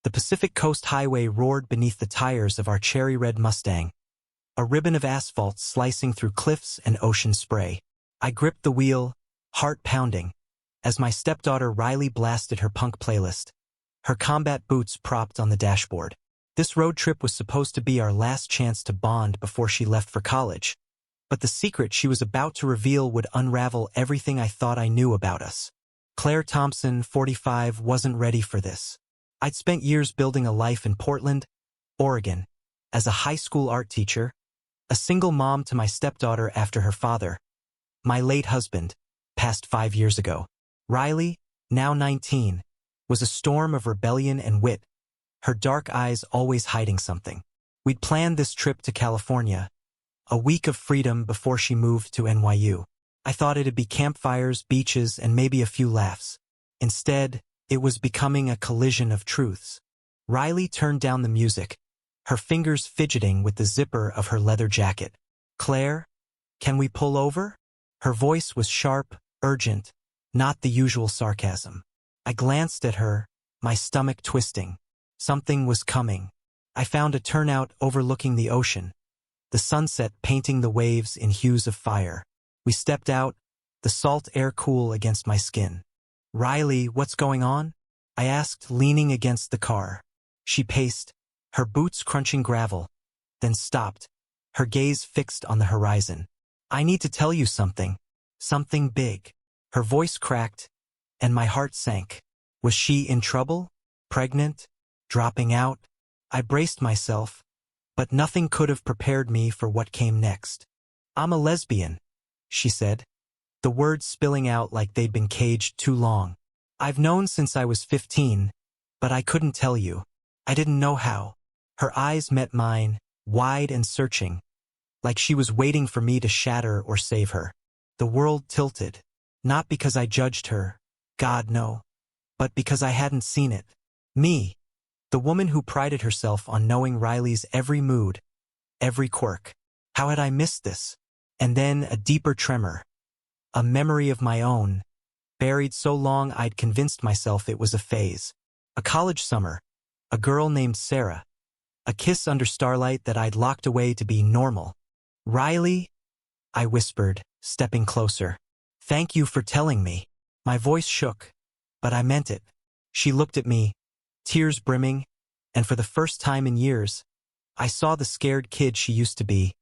The Pacific Coast Highway roared beneath the tires of our cherry-red Mustang, a ribbon of asphalt slicing through cliffs and ocean spray. I gripped the wheel, heart pounding, as my stepdaughter Riley blasted her punk playlist, her combat boots propped on the dashboard. This road trip was supposed to be our last chance to bond before she left for college, but the secret she was about to reveal would unravel everything I thought I knew about us. Claire Thompson, 45, wasn't ready for this. I'd spent years building a life in Portland, Oregon, as a high school art teacher, a single mom to my stepdaughter after her father, my late husband, passed 5 years ago. Riley, now 19, was a storm of rebellion and wit, her dark eyes always hiding something. We'd planned this trip to California, a week of freedom before she moved to NYU. I thought it'd be campfires, beaches, and maybe a few laughs. Instead, it was becoming a collision of truths. Riley turned down the music, her fingers fidgeting with the zipper of her leather jacket. "Claire, can we pull over?" Her voice was sharp, urgent, not the usual sarcasm. I glanced at her, my stomach twisting. Something was coming. I found a turnout overlooking the ocean, the sunset painting the waves in hues of fire. We stepped out, the salt air cool against my skin. "Riley, what's going on?" I asked, leaning against the car. She paced, her boots crunching gravel, then stopped, her gaze fixed on the horizon. "I need to tell you something. Something big." Her voice cracked, and my heart sank. Was she in trouble? Pregnant? Dropping out? I braced myself, but nothing could have prepared me for what came next. "I'm a lesbian," she said, the words spilling out like they'd been caged too long. "I've known since I was 15, but I couldn't tell you. I didn't know how." Her eyes met mine, wide and searching, like she was waiting for me to shatter or save her. The world tilted, not because I judged her, God no, but because I hadn't seen it. Me, the woman who prided herself on knowing Riley's every mood, every quirk. How had I missed this? And then a deeper tremor, a memory of my own, buried so long I'd convinced myself it was a phase. A college summer, a girl named Sarah, a kiss under starlight that I'd locked away to be normal. "Riley," I whispered, stepping closer. "Thank you for telling me." My voice shook, but I meant it. She looked at me, tears brimming, and for the first time in years, I saw the scared kid she used to be,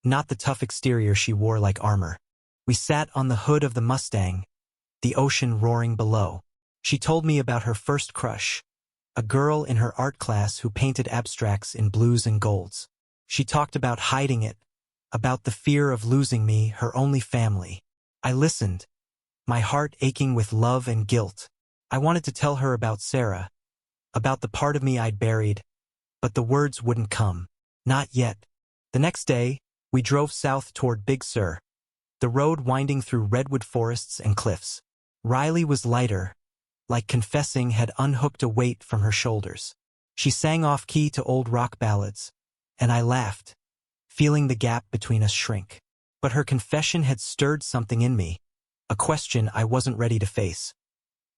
not the tough exterior she wore like armor. We sat on the hood of the Mustang, the ocean roaring below. She told me about her first crush, a girl in her art class who painted abstracts in blues and golds. She talked about hiding it, about the fear of losing me, her only family. I listened, my heart aching with love and guilt. I wanted to tell her about Sarah, about the part of me I'd buried, but the words wouldn't come. Not yet. The next day, we drove south toward Big Sur, the road winding through redwood forests and cliffs. Riley was lighter, like confessing had unhooked a weight from her shoulders. She sang off-key to old rock ballads, and I laughed, feeling the gap between us shrink. But her confession had stirred something in me, a question I wasn't ready to face.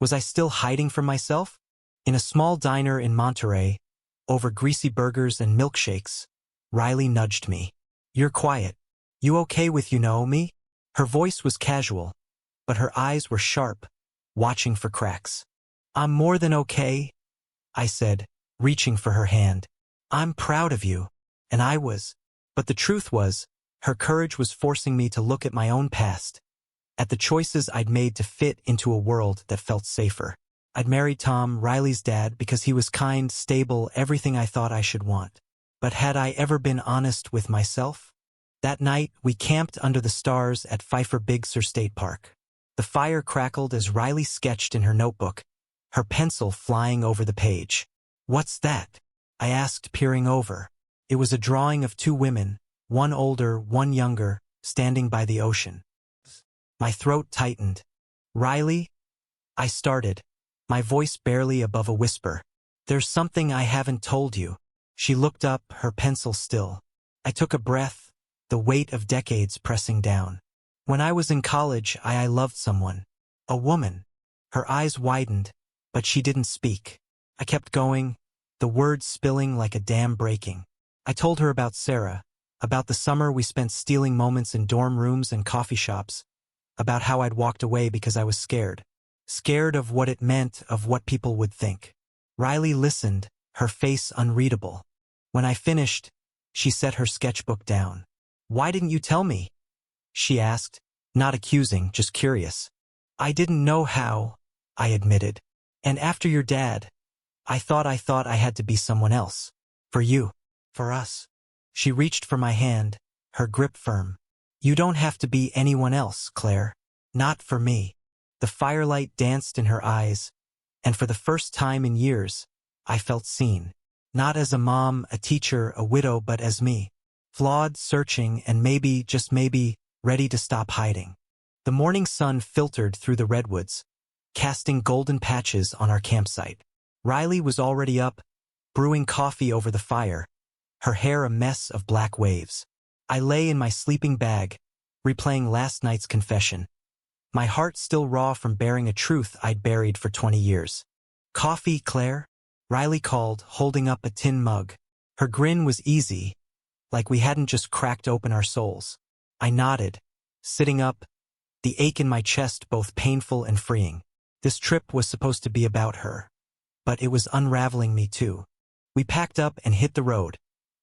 Was I still hiding from myself? In a small diner in Monterey, over greasy burgers and milkshakes, Riley nudged me. "You're quiet. You okay with you know me?" Her voice was casual, but her eyes were sharp, watching for cracks. "I'm more than okay," I said, reaching for her hand. "I'm proud of you." And I was. But the truth was, her courage was forcing me to look at my own past, at the choices I'd made to fit into a world that felt safer. I'd married Tom, Riley's dad, because he was kind, stable, everything I thought I should want. But had I ever been honest with myself? That night, we camped under the stars at Pfeiffer Big Sur State Park. The fire crackled as Riley sketched in her notebook, her pencil flying over the page. "What's that?" I asked, peering over. It was a drawing of two women, one older, one younger, standing by the ocean. My throat tightened. "Riley?" I started, my voice barely above a whisper. "There's something I haven't told you." She looked up, her pencil still. I took a breath, the weight of decades pressing down. "When I was in college, I loved someone. A woman." Her eyes widened, but she didn't speak. I kept going, the words spilling like a dam breaking. I told her about Sarah, about the summer we spent stealing moments in dorm rooms and coffee shops, about how I'd walked away because I was scared. Scared of what it meant, of what people would think. Riley listened, her face unreadable. When I finished, she set her sketchbook down. "Why didn't you tell me?" she asked, not accusing, just curious. "I didn't know how," I admitted. "And after your dad, I thought I had to be someone else. For you. For us." She reached for my hand, her grip firm. "You don't have to be anyone else, Claire. Not for me." The firelight danced in her eyes, and for the first time in years, I felt seen. Not as a mom, a teacher, a widow, but as me. Flawed, searching, and maybe, just maybe, ready to stop hiding. The morning sun filtered through the redwoods, casting golden patches on our campsite. Riley was already up, brewing coffee over the fire, her hair a mess of black waves. I lay in my sleeping bag, replaying last night's confession. My heart still raw from bearing a truth I'd buried for 20 years. "Coffee, Claire?" Riley called, holding up a tin mug. Her grin was easy, like we hadn't just cracked open our souls. I nodded, sitting up, the ache in my chest both painful and freeing. This trip was supposed to be about her, but it was unraveling me too. We packed up and hit the road,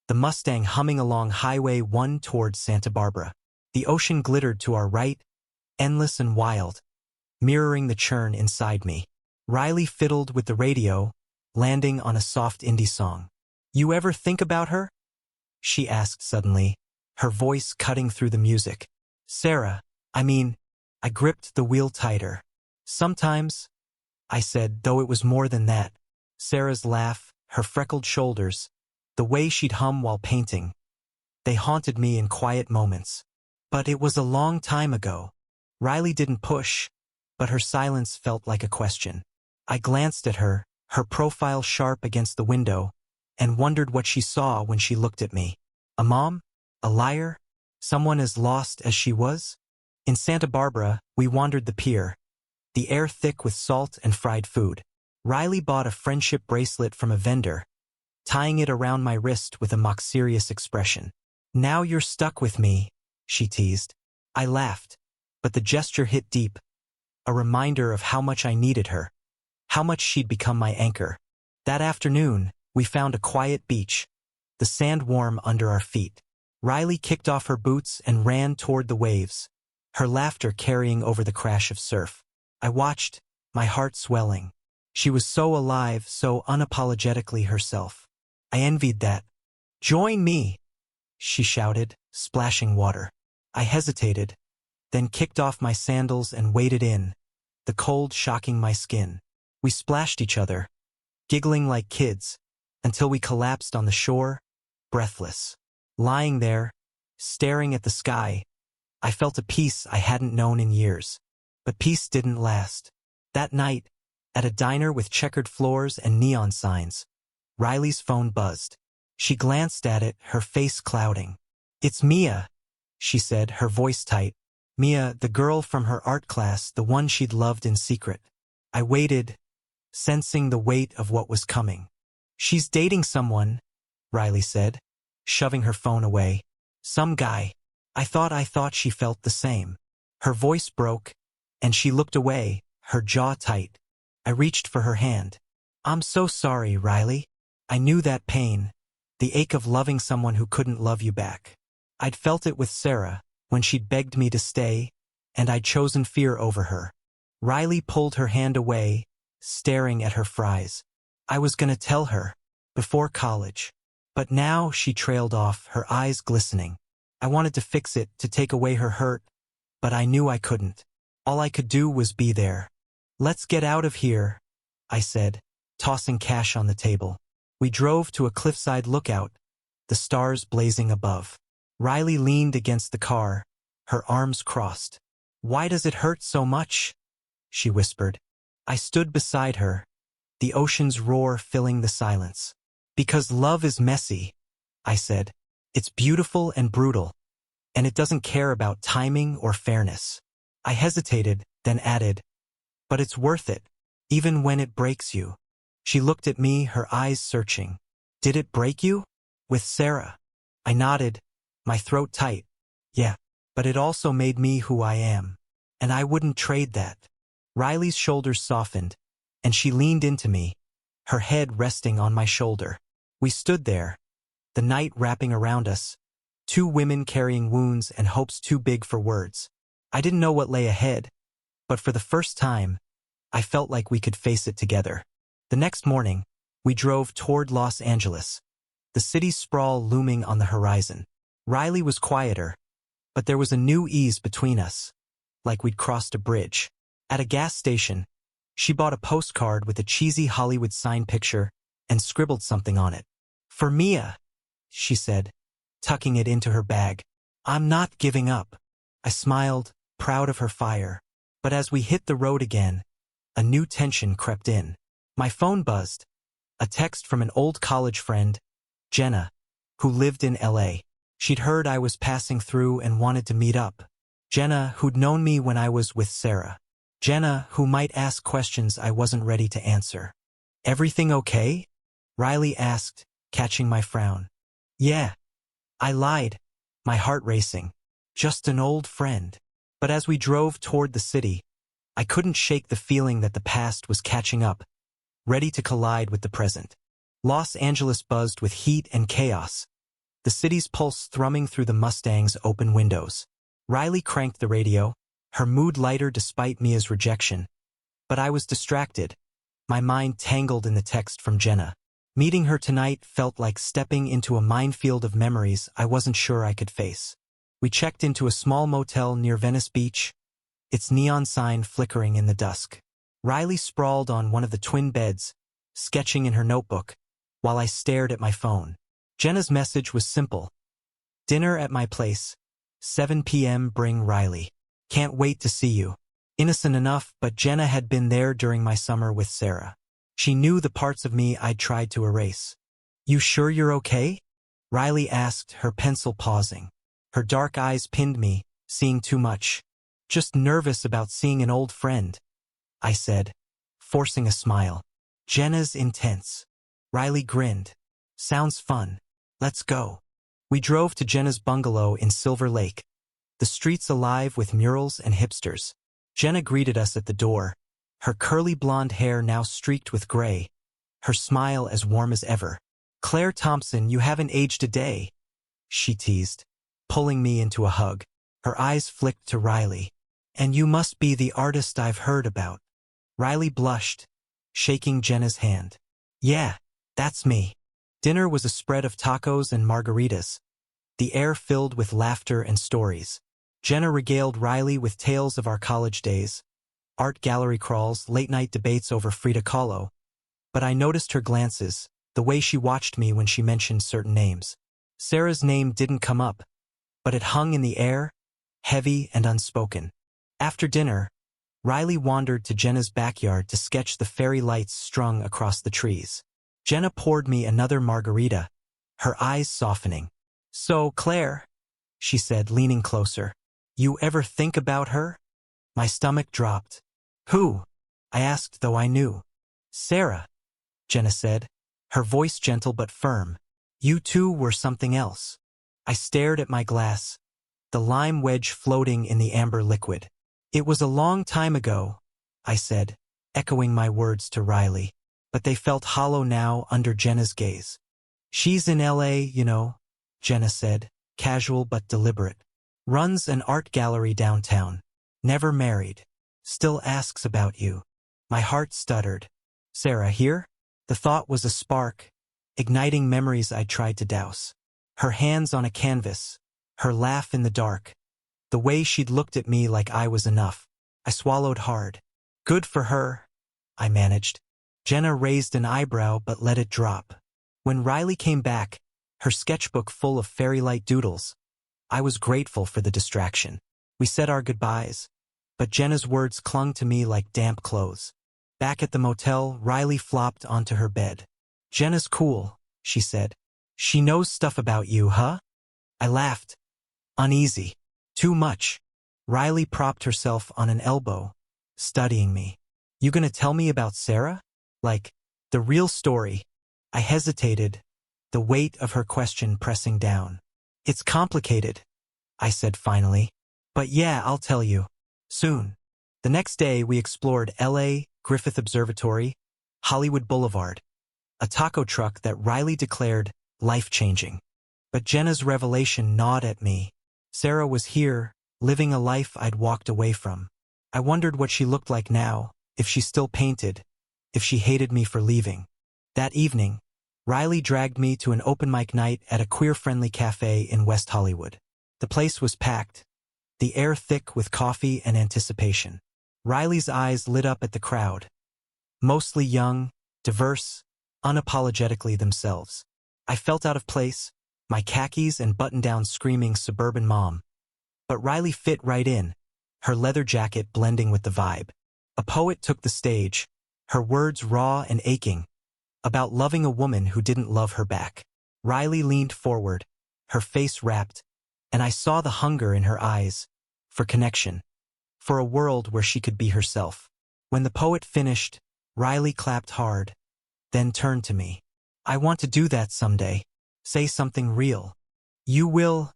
the Mustang humming along Highway 1 towards Santa Barbara. The ocean glittered to our right, endless and wild, mirroring the churn inside me. Riley fiddled with the radio, landing on a soft indie song. "You ever think about her?" she asked suddenly, her voice cutting through the music. "Sarah, I mean," I gripped the wheel tighter. "Sometimes," I said, though it was more than that. Sarah's laugh, her freckled shoulders, the way she'd hum while painting, they haunted me in quiet moments. But it was a long time ago. Riley didn't push, but her silence felt like a question. I glanced at her, her profile sharp against the window, and wondered what she saw when she looked at me. A mom? A liar? Someone as lost as she was? In Santa Barbara, we wandered the pier, the air thick with salt and fried food. Riley bought a friendship bracelet from a vendor, tying it around my wrist with a mock-serious expression. "Now you're stuck with me," she teased. I laughed, but the gesture hit deep, a reminder of how much I needed her, how much she'd become my anchor. That afternoon, we found a quiet beach, the sand warm under our feet. Riley kicked off her boots and ran toward the waves, her laughter carrying over the crash of surf. I watched, my heart swelling. She was so alive, so unapologetically herself. I envied that. "Join me," she shouted, splashing water. I hesitated, then kicked off my sandals and waded in, the cold shocking my skin. We splashed each other, giggling like kids, until we collapsed on the shore, breathless. Lying there, staring at the sky, I felt a peace I hadn't known in years. But peace didn't last. That night, at a diner with checkered floors and neon signs, Riley's phone buzzed. She glanced at it, her face clouding. "It's Mia," she said, her voice tight. Mia, the girl from her art class, the one she'd loved in secret. I waited, sensing the weight of what was coming. "She's dating someone," Riley said, shoving her phone away. "Some guy." I thought she felt the same. Her voice broke, and she looked away, her jaw tight. I reached for her hand. "I'm so sorry, Riley." I knew that pain, the ache of loving someone who couldn't love you back. I'd felt it with Sarah, when she'd begged me to stay, and I'd chosen fear over her. Riley pulled her hand away, staring at her fries. I was gonna tell her, before college. But now she trailed off, her eyes glistening. I wanted to fix it, to take away her hurt, but I knew I couldn't. All I could do was be there. "Let's get out of here," I said, tossing cash on the table. We drove to a cliffside lookout, the stars blazing above. Riley leaned against the car, her arms crossed. "Why does it hurt so much?" she whispered. I stood beside her, the ocean's roar filling the silence. "Because love is messy," I said. "It's beautiful and brutal, and it doesn't care about timing or fairness." I hesitated, then added, "But it's worth it, even when it breaks you." She looked at me, her eyes searching. Did it break you? With Sarah? I nodded, my throat tight. Yeah, but it also made me who I am. And I wouldn't trade that. Riley's shoulders softened, and she leaned into me, her head resting on my shoulder. We stood there, the night wrapping around us, two women carrying wounds and hopes too big for words. I didn't know what lay ahead, but for the first time, I felt like we could face it together. The next morning, we drove toward Los Angeles, the city's sprawl looming on the horizon. Riley was quieter, but there was a new ease between us, like we'd crossed a bridge. At a gas station, she bought a postcard with a cheesy Hollywood sign picture and scribbled something on it. For Mia, she said, tucking it into her bag. I'm not giving up. I smiled, proud of her fire. But as we hit the road again, a new tension crept in. My phone buzzed. A text from an old college friend, Jenna, who lived in LA. She'd heard I was passing through and wanted to meet up. Jenna, who'd known me when I was with Sarah. Jenna, who might ask questions I wasn't ready to answer. Everything okay? Riley asked, catching my frown. Yeah. I lied, my heart racing. Just an old friend. But as we drove toward the city, I couldn't shake the feeling that the past was catching up, ready to collide with the present. Los Angeles buzzed with heat and chaos, the city's pulse thrumming through the Mustang's open windows. Riley cranked the radio, her mood lighter despite Mia's rejection. But I was distracted, my mind tangled in the text from Jenna. Meeting her tonight felt like stepping into a minefield of memories I wasn't sure I could face. We checked into a small motel near Venice Beach, its neon sign flickering in the dusk. Riley sprawled on one of the twin beds, sketching in her notebook, while I stared at my phone. Jenna's message was simple. Dinner at my place, 7 p.m. Bring Riley. Can't wait to see you. Innocent enough, but Jenna had been there during my summer with Sarah. She knew the parts of me I'd tried to erase. You sure you're okay? Riley asked, her pencil pausing. Her dark eyes pinned me, seeing too much. Just nervous about seeing an old friend, I said, forcing a smile. Jenna's intense. Riley grinned. Sounds fun. Let's go. We drove to Jenna's bungalow in Silver Lake, the streets alive with murals and hipsters. Jenna greeted us at the door, her curly blonde hair now streaked with gray, her smile as warm as ever. Claire Thompson, you haven't aged a day, she teased, pulling me into a hug. Her eyes flicked to Riley. And you must be the artist I've heard about. Riley blushed, shaking Jenna's hand. Yeah, that's me. Dinner was a spread of tacos and margaritas, the air filled with laughter and stories. Jenna regaled Riley with tales of our college days, art gallery crawls, late-night debates over Frida Kahlo. But I noticed her glances, the way she watched me when she mentioned certain names. Sarah's name didn't come up, but it hung in the air, heavy and unspoken. After dinner, Riley wandered to Jenna's backyard to sketch the fairy lights strung across the trees. Jenna poured me another margarita, her eyes softening. So, Claire, she said, leaning closer, you ever think about her? My stomach dropped. Who? I asked, though I knew. Sarah, Jenna said, her voice gentle but firm. You two were something else. I stared at my glass, the lime wedge floating in the amber liquid. It was a long time ago, I said, echoing my words to Riley, but they felt hollow now under Jenna's gaze. She's in LA, you know, Jenna said, casual but deliberate. Runs an art gallery downtown. Never married. Still asks about you. My heart stuttered. Sarah here? The thought was a spark, igniting memories I tried to douse. Her hands on a canvas, her laugh in the dark, the way she'd looked at me like I was enough. I swallowed hard. Good for her, I managed. Jenna raised an eyebrow but let it drop. When Riley came back, her sketchbook full of fairy-light doodles, I was grateful for the distraction. We said our goodbyes, but Jenna's words clung to me like damp clothes. Back at the motel, Riley flopped onto her bed. Jenna's cool, she said. She knows stuff about you, huh? I laughed. Uneasy. Too much. Riley propped herself on an elbow, studying me. You gonna tell me about Sarah? Like, The real story. I hesitated, the weight of her question pressing down. It's complicated, I said finally. But yeah, I'll tell you. Soon. The next day we explored LA, Griffith Observatory, Hollywood Boulevard, a taco truck that Riley declared life-changing. But Jenna's revelation gnawed at me. Sarah was here, living a life I'd walked away from. I wondered what she looked like now, if she still painted, if she hated me for leaving. That evening, Riley dragged me to an open mic night at a queer-friendly cafe in West Hollywood. The place was packed, the air thick with coffee and anticipation. Riley's eyes lit up at the crowd. Mostly young, diverse, unapologetically themselves. I felt out of place, my khakis and button-down screaming suburban mom. But Riley fit right in, her leather jacket blending with the vibe. A poet took the stage, her words raw and aching, about loving a woman who didn't love her back. Riley leaned forward, her face rapt, and I saw the hunger in her eyes, for connection, for a world where she could be herself. When the poet finished, Riley clapped hard, then turned to me. I want to do that someday. Say something real. You will,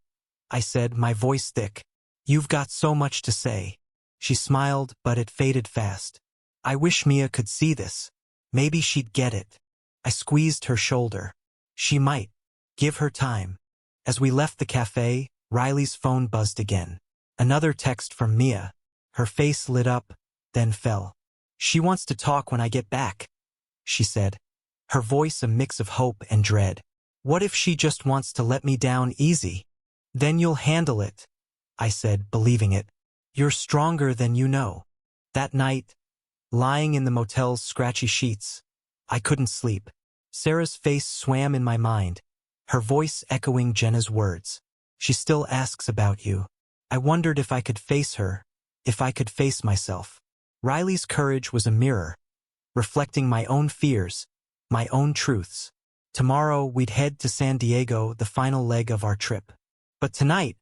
I said, my voice thick. You've got so much to say. She smiled, but it faded fast. I wish Mia could see this. Maybe she'd get it. I squeezed her shoulder. She might. Give her time. As we left the cafe, Riley's phone buzzed again. Another text from Mia. Her face lit up, then fell. She wants to talk when I get back, she said, her voice a mix of hope and dread. What if she just wants to let me down easy? Then you'll handle it, I said, believing it. You're stronger than you know. That night, lying in the motel's scratchy sheets, I couldn't sleep. Sarah's face swam in my mind, her voice echoing Jenna's words. She still asks about you. I wondered if I could face her, if I could face myself. Riley's courage was a mirror, reflecting my own fears, my own truths. Tomorrow we'd head to San Diego, the final leg of our trip. But tonight,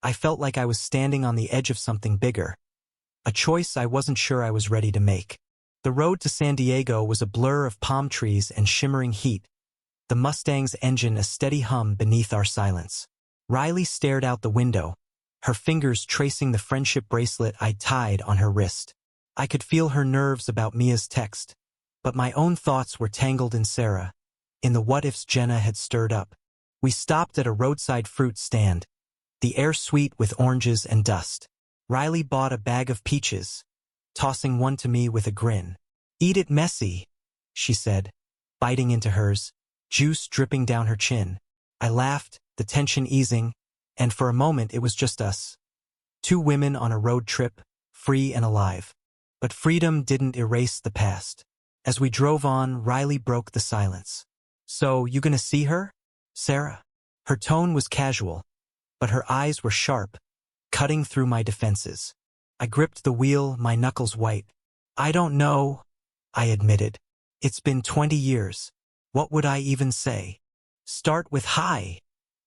I felt like I was standing on the edge of something bigger, a choice I wasn't sure I was ready to make. The road to San Diego was a blur of palm trees and shimmering heat, the Mustang's engine a steady hum beneath our silence. Riley stared out the window, her fingers tracing the friendship bracelet I'd tied on her wrist. I could feel her nerves about Mia's text, but my own thoughts were tangled in Sarah, in the what-ifs Jenna had stirred up. We stopped at a roadside fruit stand, the air sweet with oranges and dust. Riley bought a bag of peaches, tossing one to me with a grin. Eat it messy, she said, biting into hers, juice dripping down her chin. I laughed, the tension easing, and for a moment it was just us. Two women on a road trip, free and alive. But freedom didn't erase the past. As we drove on, Riley broke the silence. So, you gonna see her, Sarah? Her tone was casual, but her eyes were sharp, cutting through my defenses. I gripped the wheel, my knuckles white. I don't know, I admitted. It's been 20 years. What would I even say? Start with hi,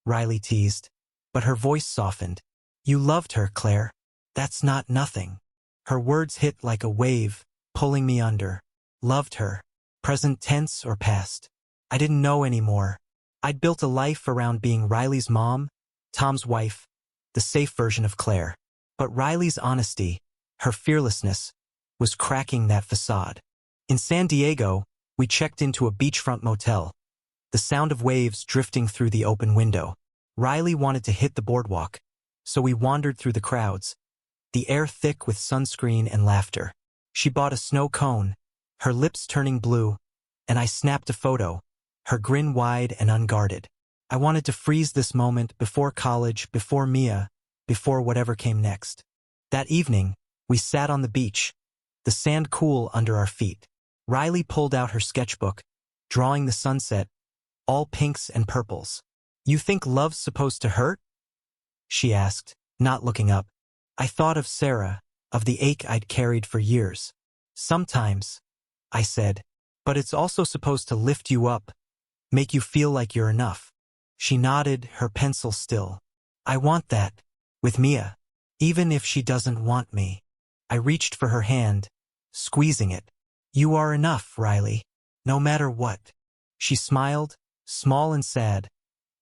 Riley teased, but her voice softened. You loved her, Claire. That's not nothing. Her words hit like a wave, pulling me under. Loved her. Present tense or past? I didn't know anymore. I'd built a life around being Riley's mom, Tom's wife, the safe version of Claire. But Riley's honesty, her fearlessness, was cracking that facade. In San Diego, we checked into a beachfront motel, the sound of waves drifting through the open window. Riley wanted to hit the boardwalk, so we wandered through the crowds, the air thick with sunscreen and laughter. She bought a snow cone, her lips turning blue, and I snapped a photo, her grin wide and unguarded. I wanted to freeze this moment before college, before Mia, before whatever came next. That evening, we sat on the beach, the sand cool under our feet. Riley pulled out her sketchbook, drawing the sunset, all pinks and purples. You think love's supposed to hurt? She asked, not looking up. I thought of Sarah, of the ache I'd carried for years. Sometimes, I said, but it's also supposed to lift you up, make you feel like you're enough. She nodded, her pencil still. I want that, with Mia, even if she doesn't want me. I reached for her hand, squeezing it. You are enough, Riley. No matter what. She smiled, small and sad,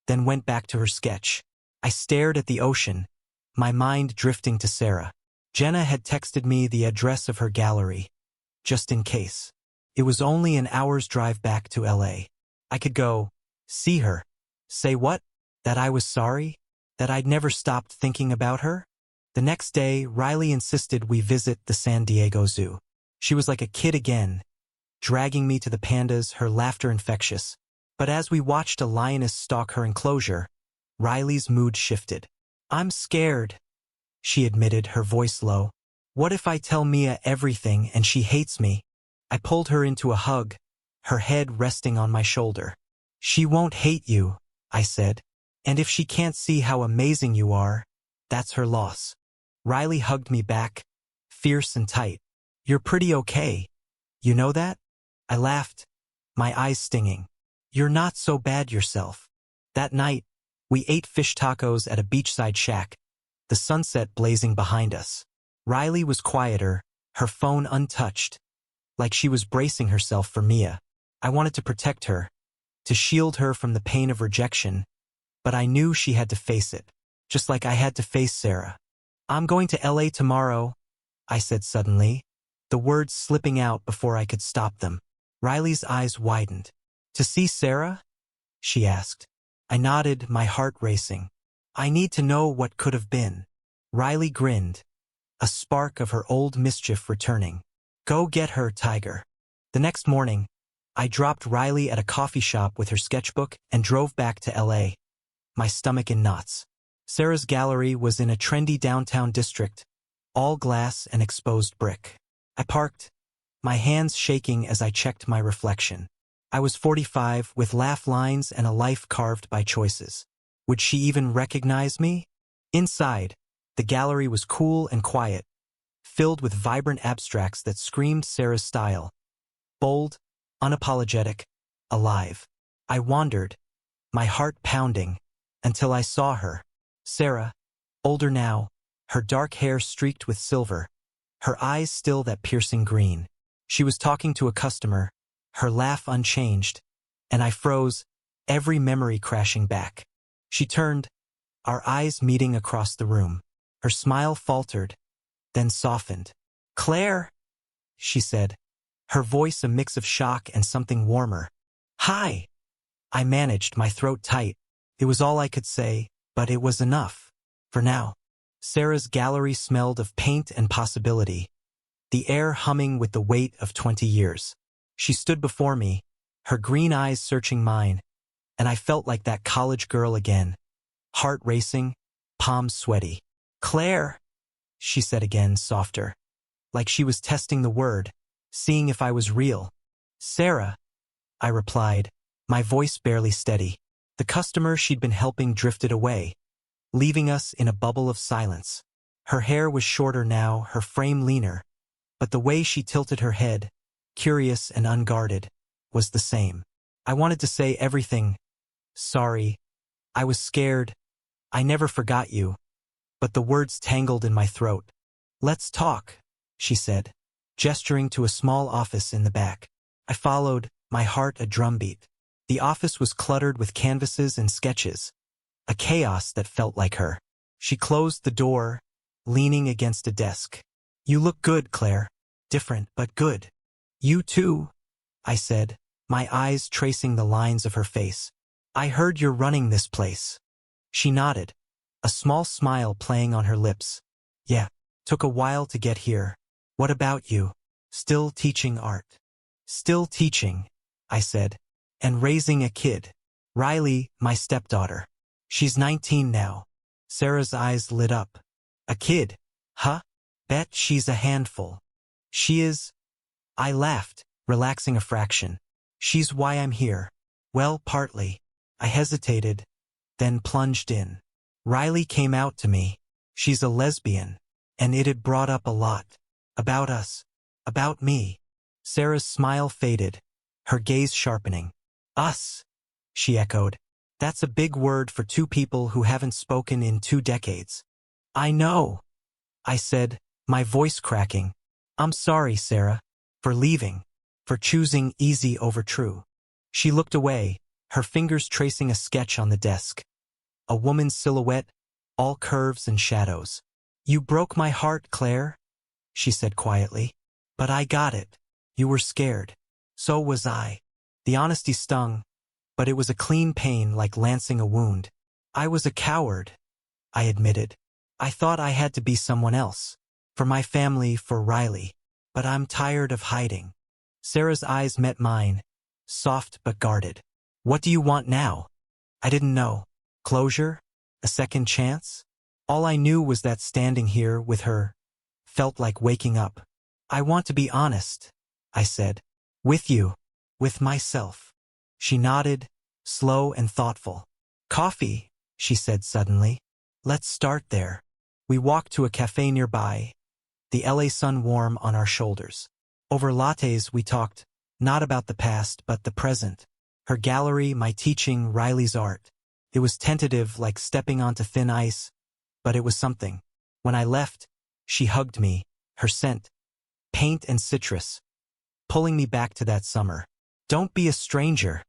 then went back to her sketch. I stared at the ocean, my mind drifting to Sarah. Jenna had texted me the address of her gallery, just in case. It was only an hour's drive back to LA. I could go, see her, say what? That I was sorry? That I'd never stopped thinking about her? The next day, Riley insisted we visit the San Diego Zoo. She was like a kid again, dragging me to the pandas, her laughter infectious. But as we watched a lioness stalk her enclosure, Riley's mood shifted. I'm scared, she admitted, her voice low. What if I tell Mia everything and she hates me? I pulled her into a hug, her head resting on my shoulder. She won't hate you, I said. And if she can't see how amazing you are, that's her loss. Riley hugged me back, fierce and tight. You're pretty okay. You know that? I laughed, my eyes stinging. You're not so bad yourself. That night, we ate fish tacos at a beachside shack, the sunset blazing behind us. Riley was quieter, her phone untouched, like she was bracing herself for Mia. I wanted to protect her, to shield her from the pain of rejection, but I knew she had to face it, just like I had to face Sarah. I'm going to LA tomorrow, I said suddenly, the words slipping out before I could stop them. Riley's eyes widened. To see Sarah? She asked. I nodded, my heart racing. I need to know what could have been. Riley grinned, a spark of her old mischief returning. Go get her, Tiger. The next morning, I dropped Riley at a coffee shop with her sketchbook and drove back to LA, my stomach in knots. Sarah's gallery was in a trendy downtown district, all glass and exposed brick. I parked, my hands shaking as I checked my reflection. I was 45, with laugh lines and a life carved by choices. Would she even recognize me? Inside, the gallery was cool and quiet, filled with vibrant abstracts that screamed Sarah's style. Bold, unapologetic, alive. I wandered, my heart pounding, until I saw her. Sarah, older now, her dark hair streaked with silver, her eyes still that piercing green. She was talking to a customer, her laugh unchanged, and I froze, every memory crashing back. She turned, our eyes meeting across the room. Her smile faltered, then softened. Claire, she said, her voice a mix of shock and something warmer. Hi. I managed, my throat tight. It was all I could say, but it was enough. For now. Sarah's gallery smelled of paint and possibility, the air humming with the weight of 20 years. She stood before me, her green eyes searching mine, and I felt like that college girl again. Heart racing, palms sweaty. Claire, she said again, softer, like she was testing the word, seeing if I was real. Sarah, I replied, my voice barely steady. The customer she'd been helping drifted away, leaving us in a bubble of silence. Her hair was shorter now, her frame leaner, but the way she tilted her head, curious and unguarded, was the same. I wanted to say everything. Sorry. I was scared. I never forgot you. But the words tangled in my throat. Let's talk, she said, gesturing to a small office in the back. I followed, my heart a drumbeat. The office was cluttered with canvases and sketches, a chaos that felt like her. She closed the door, leaning against a desk. You look good, Claire. Different, but good. You too, I said, my eyes tracing the lines of her face. I heard you're running this place. She nodded, a small smile playing on her lips. Yeah, took a while to get here. What about you? Still teaching art? Still teaching, I said, and raising a kid. Riley, my stepdaughter. She's 19 now. Sarah's eyes lit up. A kid? Huh? Bet she's a handful. She is. I laughed, relaxing a fraction. She's why I'm here. Well, partly. I hesitated, then plunged in. Riley came out to me. She's a lesbian, and it had brought up a lot. About us. About me. Sarah's smile faded, her gaze sharpening. Us, she echoed. That's a big word for two people who haven't spoken in 2 decades. I know, I said, my voice cracking. I'm sorry, Sarah, for leaving. for choosing easy over true. She looked away, her fingers tracing a sketch on the desk. A woman's silhouette, all curves and shadows. "You broke my heart, Claire," she said quietly. "But I got it. You were scared. So was I." The honesty stung, but it was a clean pain like lancing a wound. "I was a coward," I admitted. "I thought I had to be someone else. For my family, for Riley. But I'm tired of hiding." Sarah's eyes met mine, soft but guarded. "What do you want now?" I didn't know. Closure? A second chance? All I knew was that standing here with her felt like waking up. "I want to be honest," I said. "With you. With myself." She nodded, slow and thoughtful. "Coffee," she said suddenly. "Let's start there." We walked to a cafe nearby, the LA sun warm on our shoulders. Over lattes we talked, not about the past but the present. Her gallery, my teaching, Riley's art. It was tentative, like stepping onto thin ice, but it was something. When I left, she hugged me, her scent, paint and citrus, pulling me back to that summer. "Don't be a stranger,"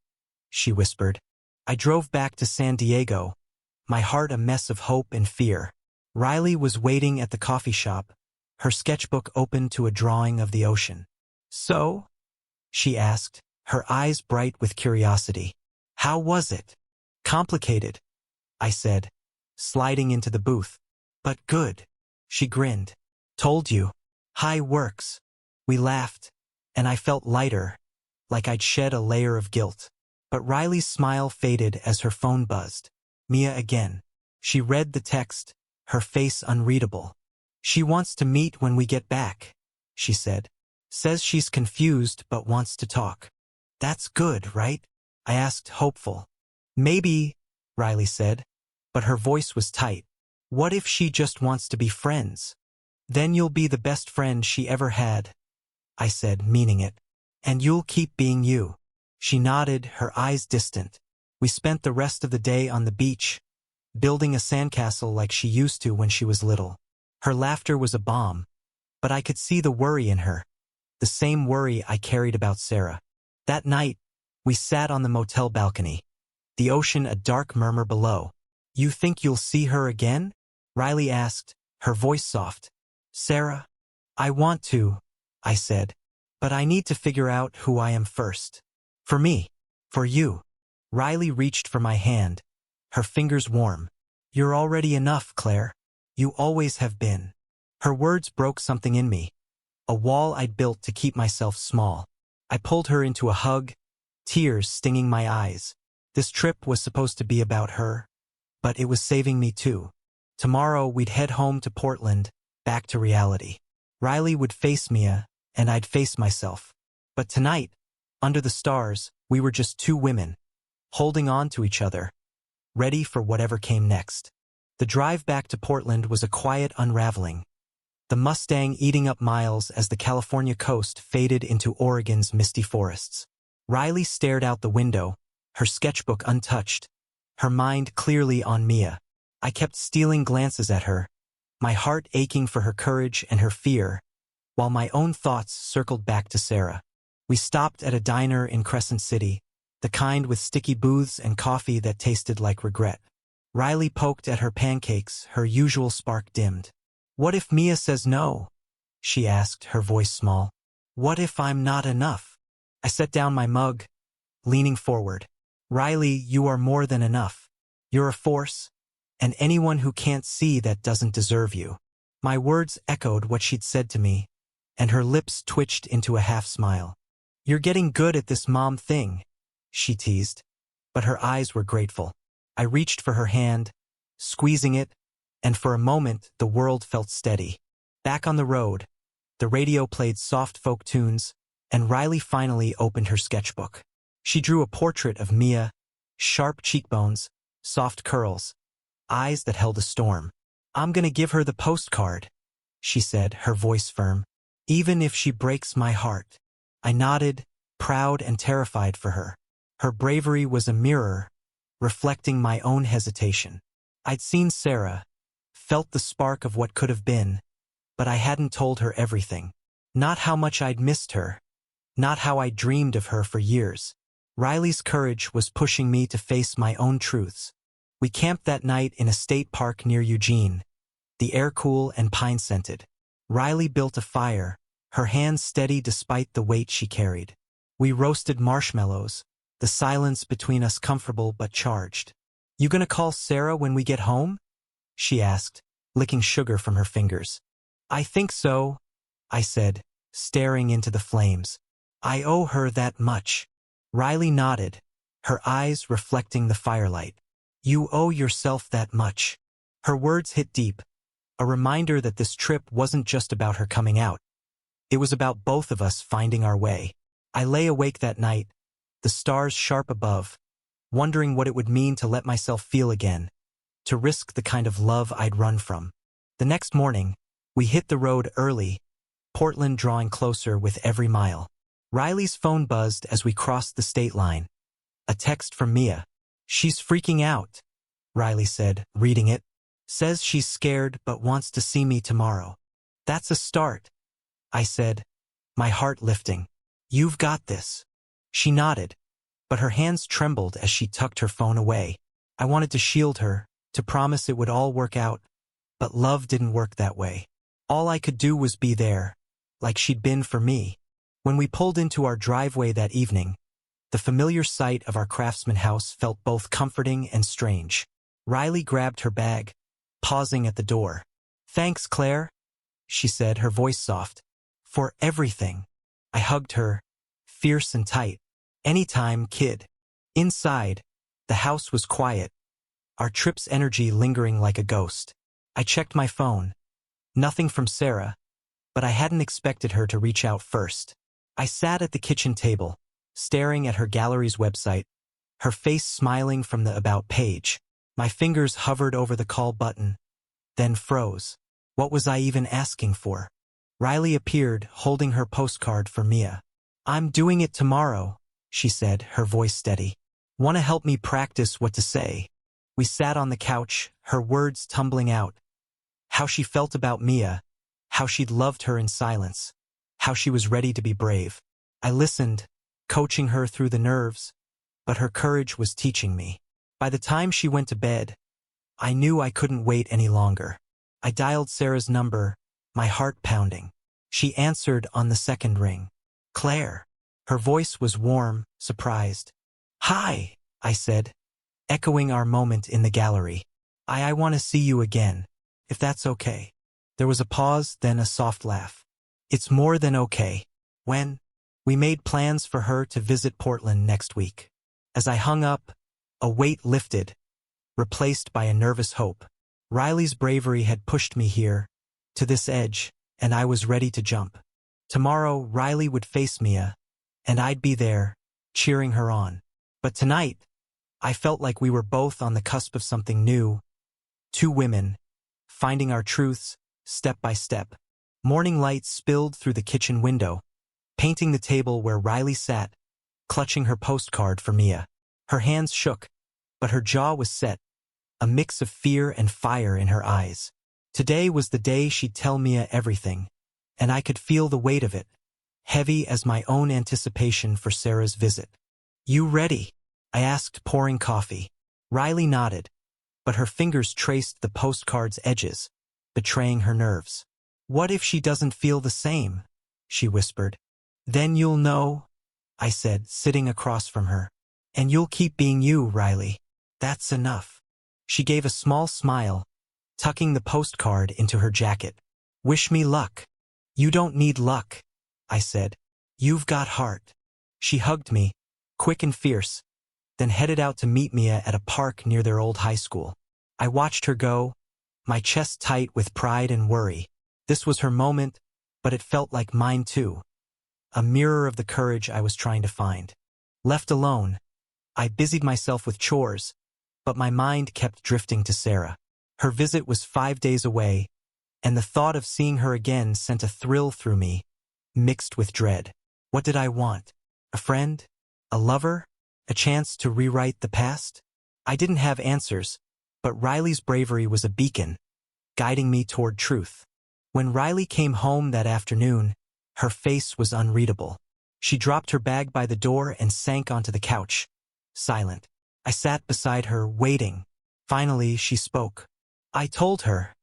she whispered. I drove back to San Diego, my heart a mess of hope and fear. Riley was waiting at the coffee shop, her sketchbook open to a drawing of the ocean. "So?" she asked, her eyes bright with curiosity. "How was it?" "Complicated," I said, sliding into the booth. "But good." She grinned. "Told you. High works." We laughed, and I felt lighter, like I'd shed a layer of guilt. But Riley's smile faded as her phone buzzed. Mia again. She read the text, her face unreadable. "She wants to meet when we get back," she said. "Says she's confused but wants to talk." "That's good, right?" I asked, hopeful. "Maybe," Riley said, but her voice was tight. "What if she just wants to be friends? Then you'll be the best friend she ever had," I said, meaning it. "And you'll keep being you." She nodded, her eyes distant. We spent the rest of the day on the beach, building a sandcastle like she used to when she was little. Her laughter was a balm, but I could see the worry in her, the same worry I carried about Sarah. That night, we sat on the motel balcony, the ocean a dark murmur below. "You think you'll see her again?" Riley asked, her voice soft. "Sarah? I want to," I said, "but I need to figure out who I am first. For me. For you." Riley reached for my hand, her fingers warm. "You're already enough, Claire. You always have been." Her words broke something in me, a wall I'd built to keep myself small. I pulled her into a hug, tears stinging my eyes. This trip was supposed to be about her, but it was saving me too. Tomorrow we'd head home to Portland, back to reality. Riley would face Mia, and I'd face myself. But tonight, under the stars, we were just two women, holding on to each other, ready for whatever came next. The drive back to Portland was a quiet unraveling, the Mustang eating up miles as the California coast faded into Oregon's misty forests. Riley stared out the window, her sketchbook untouched, her mind clearly on Mia. I kept stealing glances at her, my heart aching for her courage and her fear, while my own thoughts circled back to Sarah. We stopped at a diner in Crescent City, the kind with sticky booths and coffee that tasted like regret. Riley poked at her pancakes, her usual spark dimmed. "What if Mia says no?" she asked, her voice small. "What if I'm not enough?" I set down my mug, leaning forward. "Riley, you are more than enough. You're a force, and anyone who can't see that doesn't deserve you." My words echoed what she'd said to me, and her lips twitched into a half-smile. "You're getting good at this mom thing," she teased, but her eyes were grateful. I reached for her hand, squeezing it, and for a moment the world felt steady. Back on the road, the radio played soft folk tunes, and Riley finally opened her sketchbook. She drew a portrait of Mia, sharp cheekbones, soft curls, eyes that held a storm. "I'm gonna give her the postcard," she said, her voice firm, "even if she breaks my heart." I nodded, proud and terrified for her. Her bravery was a mirror, reflecting my own hesitation. I'd seen Sarah, felt the spark of what could have been, but I hadn't told her everything. Not how much I'd missed her, not how I dreamed of her for years. Riley's courage was pushing me to face my own truths. We camped that night in a state park near Eugene, the air cool and pine-scented. Riley built a fire, her hands steady despite the weight she carried. We roasted marshmallows, the silence between us comfortable but charged. "You gonna call Sarah when we get home?" she asked, licking sugar from her fingers. "I think so," I said, staring into the flames. "I owe her that much." Riley nodded, her eyes reflecting the firelight. "You owe yourself that much." Her words hit deep, a reminder that this trip wasn't just about her coming out. It was about both of us finding our way. I lay awake that night, the stars sharp above, wondering what it would mean to let myself feel again, to risk the kind of love I'd run from. The next morning, we hit the road early, Portland drawing closer with every mile. Riley's phone buzzed as we crossed the state line. A text from Mia. "She's freaking out," Riley said, reading it. "Says she's scared but wants to see me tomorrow." "That's a start," I said, my heart lifting. "You've got this." She nodded, but her hands trembled as she tucked her phone away. I wanted to shield her, to promise it would all work out, but love didn't work that way. All I could do was be there, like she'd been for me. When we pulled into our driveway that evening, the familiar sight of our Craftsman house felt both comforting and strange. Riley grabbed her bag, pausing at the door. "Thanks, Claire," she said, her voice soft. "For everything." I hugged her, fierce and tight. "Anytime, kid." Inside, the house was quiet, our trip's energy lingering like a ghost. I checked my phone. Nothing from Sarah, but I hadn't expected her to reach out first. I sat at the kitchen table, staring at her gallery's website, her face smiling from the About page. My fingers hovered over the call button, then froze. What was I even asking for? Riley appeared, holding her postcard for Mia. "I'm doing it tomorrow," she said, her voice steady. "Want to help me practice what to say?" We sat on the couch, her words tumbling out. How she felt about Mia, how she'd loved her in silence, how she was ready to be brave. I listened, coaching her through the nerves, but her courage was teaching me. By the time she went to bed, I knew I couldn't wait any longer. I dialed Sarah's number, my heart pounding. She answered on the second ring. "Claire." Her voice was warm, surprised. "Hi," I said, echoing our moment in the gallery. I want to see you again, if that's okay." There was a pause, then a soft laugh. "It's more than okay." "When?" We made plans for her to visit Portland next week. As I hung up, a weight lifted, replaced by a nervous hope. Riley's bravery had pushed me here, to this edge, and I was ready to jump. Tomorrow, Riley would face Mia, and I'd be there, cheering her on. But tonight, I felt like we were both on the cusp of something new. Two women, finding our truths, step by step. Morning light spilled through the kitchen window, painting the table where Riley sat, clutching her postcard for Mia. Her hands shook, but her jaw was set, a mix of fear and fire in her eyes. Today was the day she'd tell Mia everything, and I could feel the weight of it, heavy as my own anticipation for Sarah's visit. "You ready?" I asked, pouring coffee. Riley nodded, but her fingers traced the postcard's edges, betraying her nerves. "What if she doesn't feel the same?" she whispered. "Then you'll know," I said, sitting across from her. "And you'll keep being you, Riley. That's enough." She gave a small smile, tucking the postcard into her jacket. "Wish me luck." "You don't need luck," I said. "You've got heart." She hugged me, quick and fierce, then headed out to meet Mia at a park near their old high school. I watched her go, my chest tight with pride and worry. This was her moment, but it felt like mine too. A mirror of the courage I was trying to find. Left alone, I busied myself with chores, but my mind kept drifting to Sarah. Her visit was 5 days away, and the thought of seeing her again sent a thrill through me, mixed with dread. What did I want? A friend? A lover? A chance to rewrite the past? I didn't have answers, but Riley's bravery was a beacon, guiding me toward truth. When Riley came home that afternoon, her face was unreadable. She dropped her bag by the door and sank onto the couch, silent. I sat beside her, waiting. Finally, she spoke. I told her,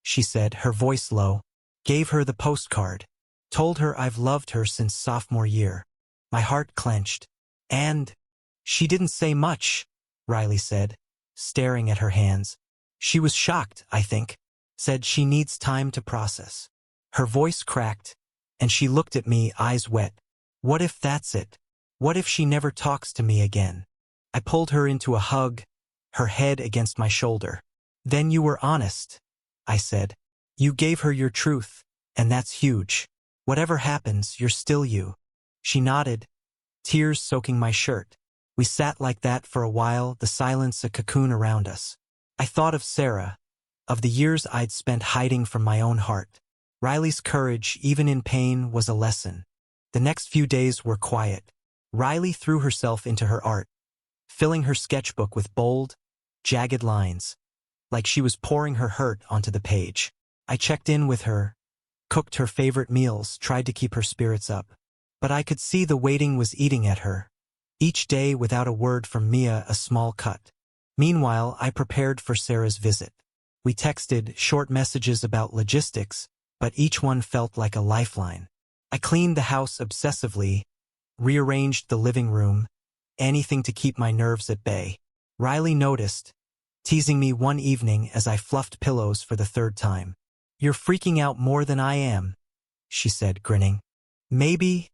she said, her voice low. Gave her the postcard. Told her I've loved her since sophomore year. My heart clenched. And she didn't say much, Riley said, staring at her hands. She was shocked, I think. Said she needs time to process. Her voice cracked, and she looked at me, eyes wet. What if that's it? What if she never talks to me again? I pulled her into a hug, her head against my shoulder. Then you were honest, I said. You gave her your truth, and that's huge. Whatever happens, you're still you. She nodded, tears soaking my shirt. We sat like that for a while, the silence a cocoon around us. I thought of Sarah, of the years I'd spent hiding from my own heart. Riley's courage, even in pain, was a lesson. The next few days were quiet. Riley threw herself into her art, filling her sketchbook with bold, jagged lines, like she was pouring her hurt onto the page. I checked in with her, cooked her favorite meals, tried to keep her spirits up. But I could see the waiting was eating at her. Each day without a word from Mia, a small cut. Meanwhile, I prepared for Sarah's visit. We texted short messages about logistics, but each one felt like a lifeline. I cleaned the house obsessively, rearranged the living room, anything to keep my nerves at bay. Riley noticed, teasing me one evening as I fluffed pillows for the third time. You're freaking out more than I am, she said, grinning. Maybe,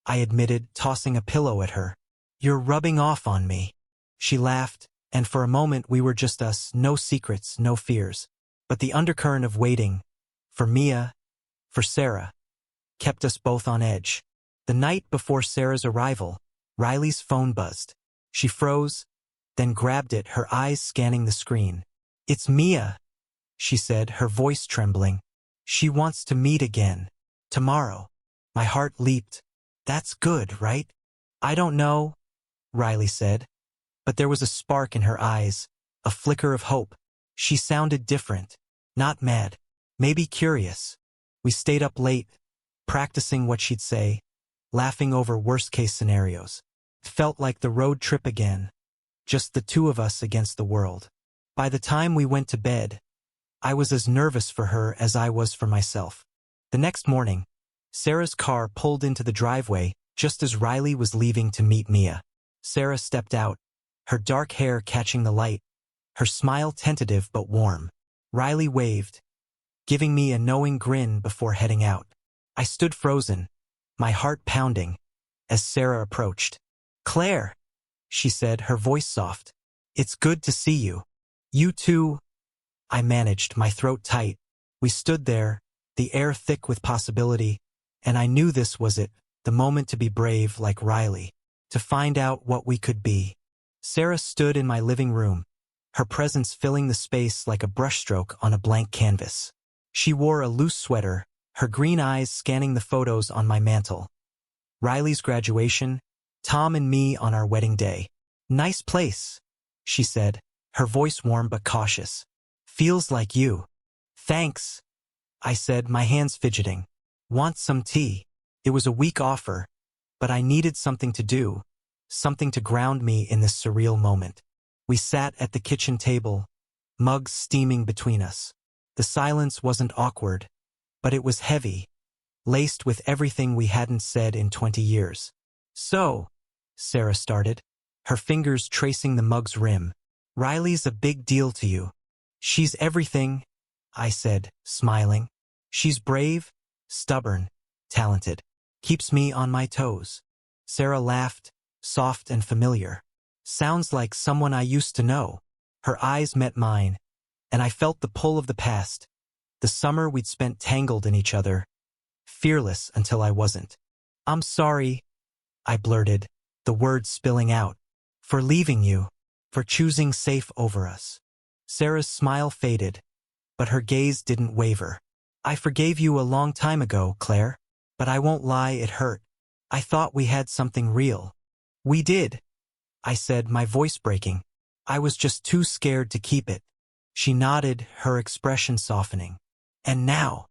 I admitted, tossing a pillow at her. You're rubbing off on me. She laughed, and for a moment we were just us, no secrets, no fears. But the undercurrent of waiting, for Mia, for Sarah, kept us both on edge. The night before Sarah's arrival, Riley's phone buzzed. She froze, then grabbed it, her eyes scanning the screen. It's Mia, she said, her voice trembling. She wants to meet again. Tomorrow. My heart leaped. That's good, right? I don't know, Riley said. But there was a spark in her eyes, a flicker of hope. She sounded different. Not mad. Maybe curious. We stayed up late, practicing what she'd say, laughing over worst-case scenarios. It felt like the road trip again, just the two of us against the world. By the time we went to bed, I was as nervous for her as I was for myself. The next morning, Sarah's car pulled into the driveway just as Riley was leaving to meet Mia. Sarah stepped out, her dark hair catching the light, her smile tentative but warm. Riley waved, giving me a knowing grin before heading out. I stood frozen, my heart pounding, as Sarah approached. Claire, she said, her voice soft. It's good to see you. You too. I managed, my throat tight. We stood there, the air thick with possibility, and I knew this was it, the moment to be brave like Riley, to find out what we could be. Sarah stood in my living room, her presence filling the space like a brushstroke on a blank canvas. She wore a loose sweater, her green eyes scanning the photos on my mantel. Riley's graduation, Tom and me on our wedding day. Nice place, she said, her voice warm but cautious. Feels like you. Thanks, I said, my hands fidgeting. Want some tea? It was a weak offer, but I needed something to do, something to ground me in this surreal moment. We sat at the kitchen table, mugs steaming between us. The silence wasn't awkward, but it was heavy, laced with everything we hadn't said in 20 years. So, Sarah started, her fingers tracing the mug's rim. Riley's a big deal to you. She's everything, I said, smiling. She's brave, stubborn, talented. Keeps me on my toes. Sarah laughed, soft and familiar. Sounds like someone I used to know. Her eyes met mine, and I felt the pull of the past. The summer we'd spent tangled in each other, fearless until I wasn't. I'm sorry, I blurted, the words spilling out. For leaving you, for choosing safe over us. Sarah's smile faded, but her gaze didn't waver. I forgave you a long time ago, Claire, but I won't lie, it hurt. I thought we had something real. We did, I said, my voice breaking. I was just too scared to keep it. She nodded, her expression softening. And now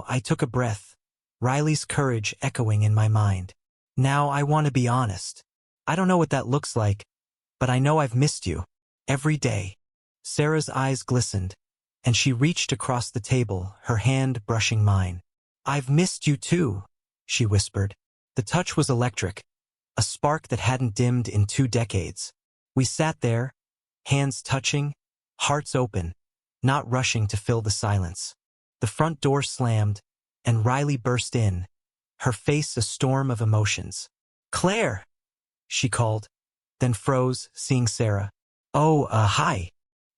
I took a breath, Riley's courage echoing in my mind. Now I want to be honest. I don't know what that looks like, but I know I've missed you. Every day. Sarah's eyes glistened, and she reached across the table, her hand brushing mine. I've missed you too, she whispered. The touch was electric, a spark that hadn't dimmed in 2 decades. We sat there, hands touching, hearts open, not rushing to fill the silence. The front door slammed, and Riley burst in, her face a storm of emotions. Claire, she called, then froze, seeing Sarah. Oh, hi.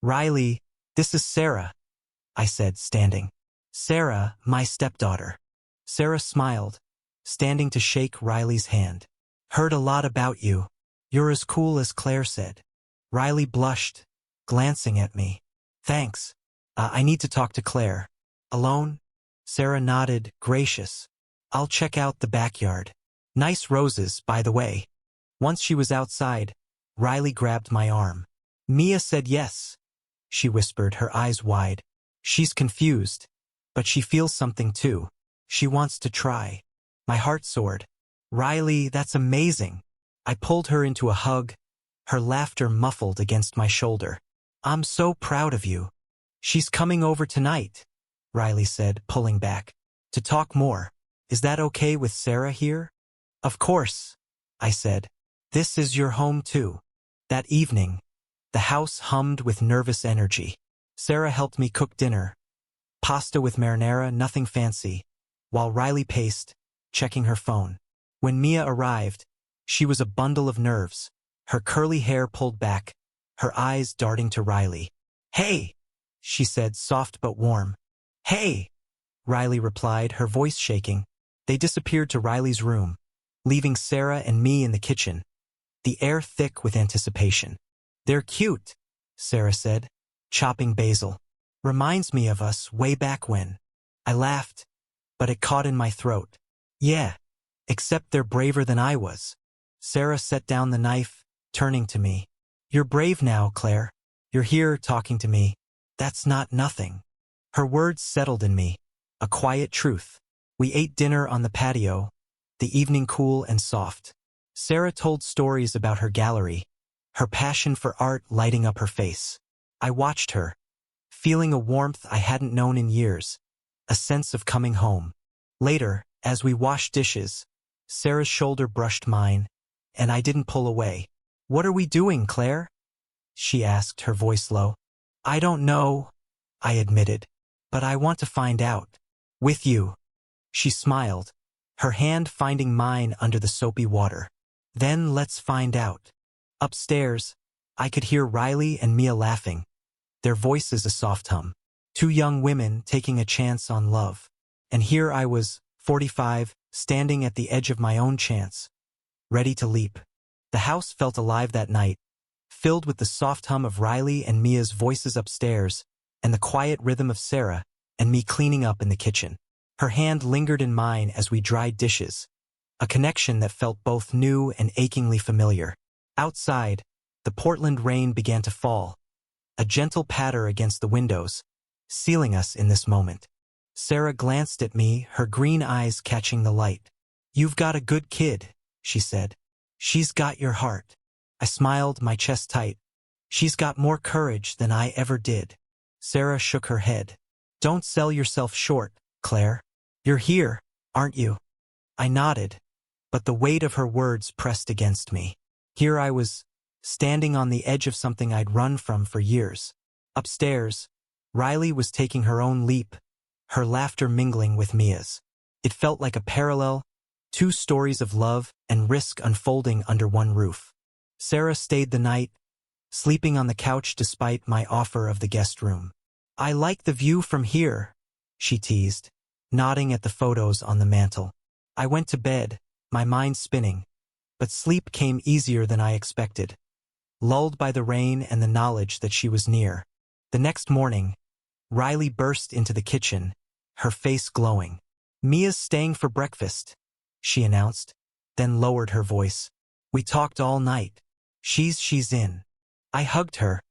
Riley, this is Sarah, I said, standing. Sarah, my stepdaughter. Sarah smiled, standing to shake Riley's hand. Heard a lot about you. You're as cool as Claire said. Riley blushed, glancing at me. Thanks. I need to talk to Claire. Alone? Sarah nodded, gracious. I'll check out the backyard. Nice roses, by the way. Once she was outside, Riley grabbed my arm. Mia said yes, she whispered, her eyes wide. She's confused, but she feels something too. She wants to try. My heart soared. Riley, that's amazing. I pulled her into a hug, her laughter muffled against my shoulder. I'm so proud of you. She's coming over tonight, Riley said, pulling back. To talk more. Is that okay with Sarah here? Of course, I said. This is your home too. That evening, the house hummed with nervous energy. Sarah helped me cook dinner. Pasta with marinara, nothing fancy, while Riley paced, checking her phone. When Mia arrived, she was a bundle of nerves, her curly hair pulled back, her eyes darting to Riley. Hey, she said, soft but warm. Hey, Riley replied, her voice shaking. They disappeared to Riley's room, leaving Sarah and me in the kitchen, the air thick with anticipation. They're cute, Sarah said, chopping basil. Reminds me of us way back when. I laughed, but it caught in my throat. Yeah, except they're braver than I was. Sarah set down the knife, turning to me. You're brave now, Claire. You're here talking to me. That's not nothing. Her words settled in me, a quiet truth. We ate dinner on the patio, the evening cool and soft. Sarah told stories about her gallery, her passion for art lighting up her face. I watched her, feeling a warmth I hadn't known in years, a sense of coming home. Later, as we washed dishes, Sarah's shoulder brushed mine, and I didn't pull away. What are we doing, Claire? She asked, her voice low. I don't know, I admitted, but I want to find out. With you. She smiled, her hand finding mine under the soapy water. Then let's find out. Upstairs, I could hear Riley and Mia laughing, their voices a soft hum. 2 young women taking a chance on love. And here I was, 45, standing at the edge of my own chance, ready to leap. The house felt alive that night, filled with the soft hum of Riley and Mia's voices upstairs, and the quiet rhythm of Sarah and me cleaning up in the kitchen. Her hand lingered in mine as we dried dishes, a connection that felt both new and achingly familiar. Outside, the Portland rain began to fall, a gentle patter against the windows, sealing us in this moment. Sarah glanced at me, her green eyes catching the light. You've got a good kid, she said. She's got your heart. I smiled, my chest tight. She's got more courage than I ever did. Sarah shook her head. Don't sell yourself short, Claire. You're here, aren't you? I nodded, but the weight of her words pressed against me. Here I was, standing on the edge of something I'd run from for years. Upstairs, Riley was taking her own leap, her laughter mingling with Mia's. It felt like a parallel, 2 stories of love and risk unfolding under one roof. Sarah stayed the night, sleeping on the couch despite my offer of the guest room. I like the view from here, she teased, nodding at the photos on the mantel. I went to bed, my mind spinning, but sleep came easier than I expected, lulled by the rain and the knowledge that she was near. The next morning, Riley burst into the kitchen, her face glowing. Mia's staying for breakfast, she announced, then lowered her voice. We talked all night. She's in. I hugged her,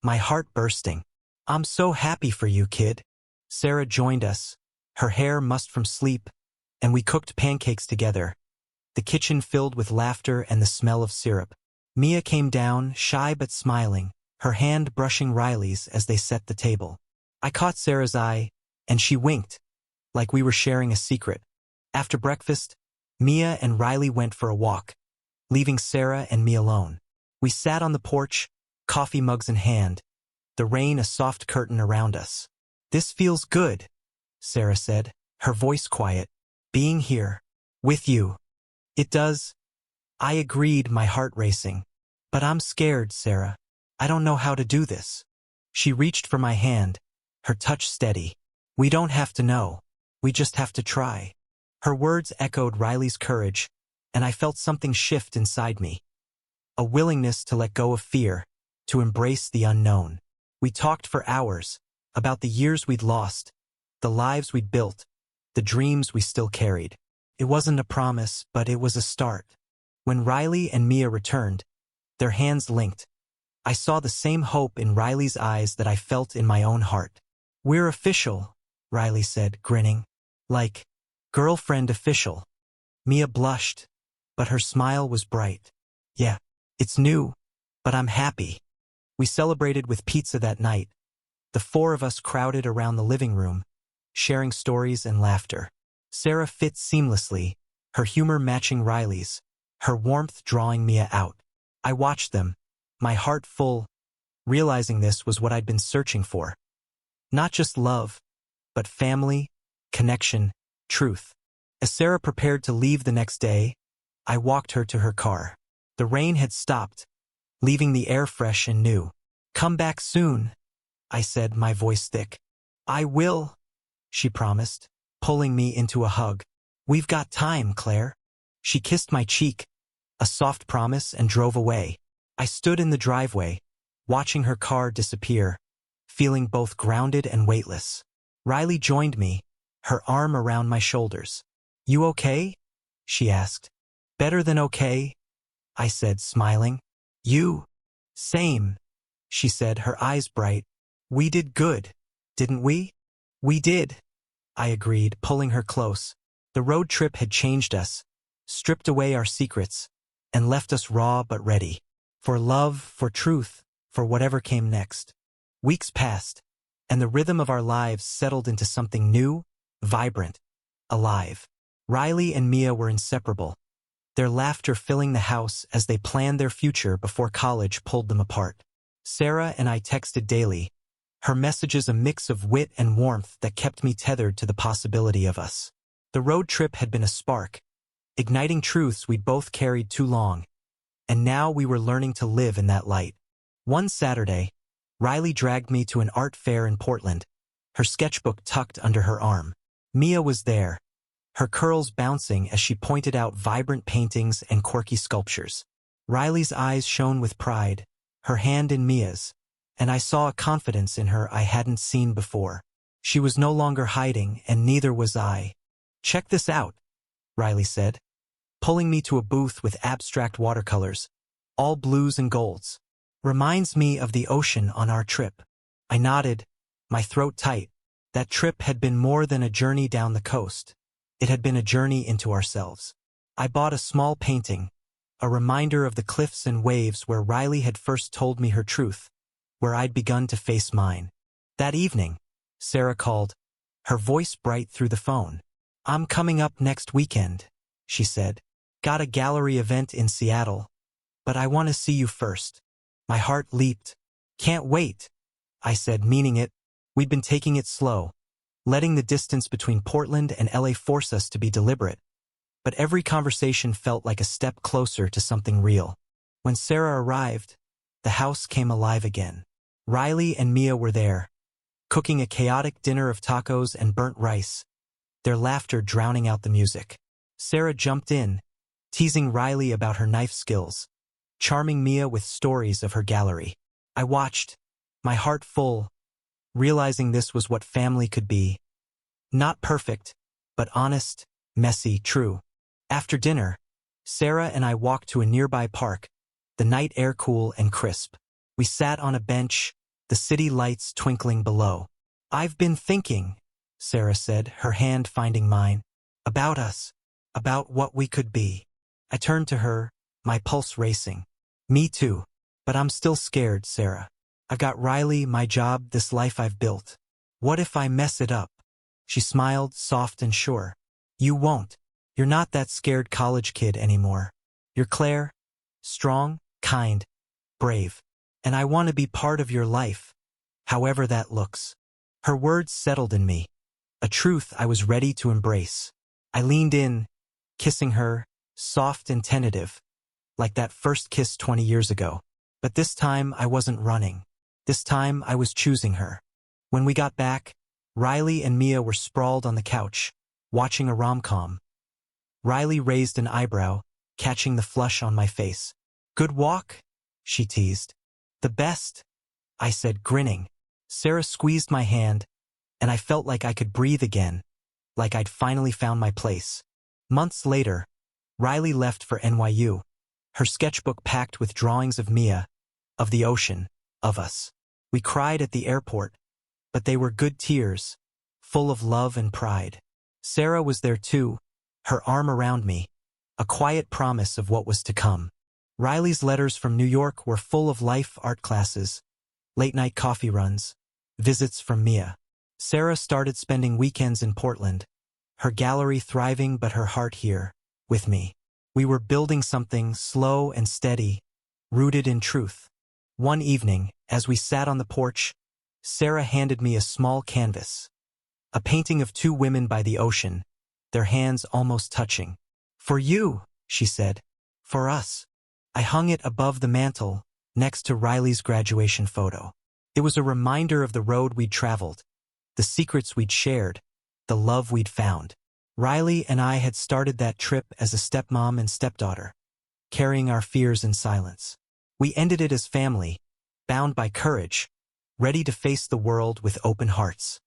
my heart bursting. I'm so happy for you, kid. Sarah joined us, her hair mussed from sleep, and we cooked pancakes together, the kitchen filled with laughter and the smell of syrup. Mia came down, shy but smiling, her hand brushing Riley's as they set the table. I caught Sarah's eye, and she winked, like we were sharing a secret. After breakfast, Mia and Riley went for a walk, leaving Sarah and me alone. We sat on the porch, coffee mugs in hand, the rain a soft curtain around us. "This feels good," Sarah said, her voice quiet. "Being here, with you." "It does." I agreed, my heart racing. "But I'm scared, Sarah. I don't know how to do this." She reached for my hand, her touch steady. "We don't have to know. We just have to try." Her words echoed Riley's courage, and I felt something shift inside me. A willingness to let go of fear, to embrace the unknown. We talked for hours, about the years we'd lost, the lives we'd built, the dreams we still carried. It wasn't a promise, but it was a start. When Riley and Mia returned, their hands linked. I saw the same hope in Riley's eyes that I felt in my own heart. "We're official," Riley said, grinning. "Like, girlfriend official." Mia blushed, but her smile was bright. "Yeah, it's new, but I'm happy." We celebrated with pizza that night. The four of us crowded around the living room, sharing stories and laughter. Sarah fit seamlessly, her humor matching Riley's, her warmth drawing Mia out. I watched them, my heart full, realizing this was what I'd been searching for. Not just love, but family, connection, truth. As Sarah prepared to leave the next day, I walked her to her car. The rain had stopped, leaving the air fresh and new. "Come back soon," I said, my voice thick. "I will," she promised, pulling me into a hug. "We've got time, Claire." She kissed my cheek, a soft promise, and drove away. I stood in the driveway, watching her car disappear, feeling both grounded and weightless. Riley joined me, her arm around my shoulders. "You okay?" she asked. "Better than okay," I said, smiling. "You?" "Same," she said, her eyes bright. "We did good, didn't we?" "We did," I agreed, pulling her close. The road trip had changed us, stripped away our secrets, and left us raw but ready. For love, for truth, for whatever came next. Weeks passed, and the rhythm of our lives settled into something new, vibrant, alive. Riley and Mia were inseparable, their laughter filling the house as they planned their future before college pulled them apart. Sarah and I texted daily, her messages a mix of wit and warmth that kept me tethered to the possibility of us. The road trip had been a spark, igniting truths we'd both carried too long, and now we were learning to live in that light. One Saturday, Riley dragged me to an art fair in Portland, her sketchbook tucked under her arm. Mia was there, her curls bouncing as she pointed out vibrant paintings and quirky sculptures. Riley's eyes shone with pride, her hand in Mia's, and I saw a confidence in her I hadn't seen before. She was no longer hiding, and neither was I. "Check this out," Riley said, pulling me to a booth with abstract watercolors, all blues and golds. "Reminds me of the ocean on our trip." I nodded, my throat tight. That trip had been more than a journey down the coast. It had been a journey into ourselves. I bought a small painting, a reminder of the cliffs and waves where Riley had first told me her truth, where I'd begun to face mine. That evening, Sarah called, her voice bright through the phone. "I'm coming up next weekend," she said. "Got a gallery event in Seattle, but I want to see you first." My heart leaped. "Can't wait," I said, meaning it. We'd been taking it slow, letting the distance between Portland and LA force us to be deliberate. But every conversation felt like a step closer to something real. When Sarah arrived, the house came alive again. Riley and Mia were there, cooking a chaotic dinner of tacos and burnt rice, their laughter drowning out the music. Sarah jumped in, teasing Riley about her knife skills, charming Mia with stories of her gallery. I watched, my heart full, realizing this was what family could be. Not perfect, but honest, messy, true. After dinner, Sarah and I walked to a nearby park, the night air cool and crisp. We sat on a bench, the city lights twinkling below. "I've been thinking," Sarah said, her hand finding mine, "about us, about what we could be." I turned to her, my pulse racing. Me too. But I'm still scared, Sarah. I've got Riley, my job, this life I've built. What if I mess it up? She smiled, soft and sure. You won't. You're not that scared college kid anymore. You're Claire, strong, kind, brave. And I want to be part of your life, however that looks. Her words settled in me, a truth I was ready to embrace. I leaned in, kissing her, soft and tentative, like that first kiss 20 years ago. But this time I wasn't running. This time I was choosing her. When we got back, Riley and Mia were sprawled on the couch, watching a rom-com. Riley raised an eyebrow, catching the flush on my face. Good walk? She teased. The best, I said, grinning. Sarah squeezed my hand, and I felt like I could breathe again, like I'd finally found my place. Months later, Riley left for NYU, her sketchbook packed with drawings of Mia, of the ocean, of us. We cried at the airport, but they were good tears, full of love and pride. Sarah was there too, her arm around me, a quiet promise of what was to come. Riley's letters from New York were full of life art classes, late-night coffee runs, visits from Mia. Sarah started spending weekends in Portland, her gallery thriving but her heart here, with me. We were building something slow and steady, rooted in truth. One evening, as we sat on the porch, Sarah handed me a small canvas, a painting of two women by the ocean, their hands almost touching. For you, she said. For us. I hung it above the mantel, next to Riley's graduation photo. It was a reminder of the road we'd traveled, the secrets we'd shared, the love we'd found. Riley and I had started that trip as a stepmom and stepdaughter, carrying our fears in silence. We ended it as family, bound by courage, ready to face the world with open hearts.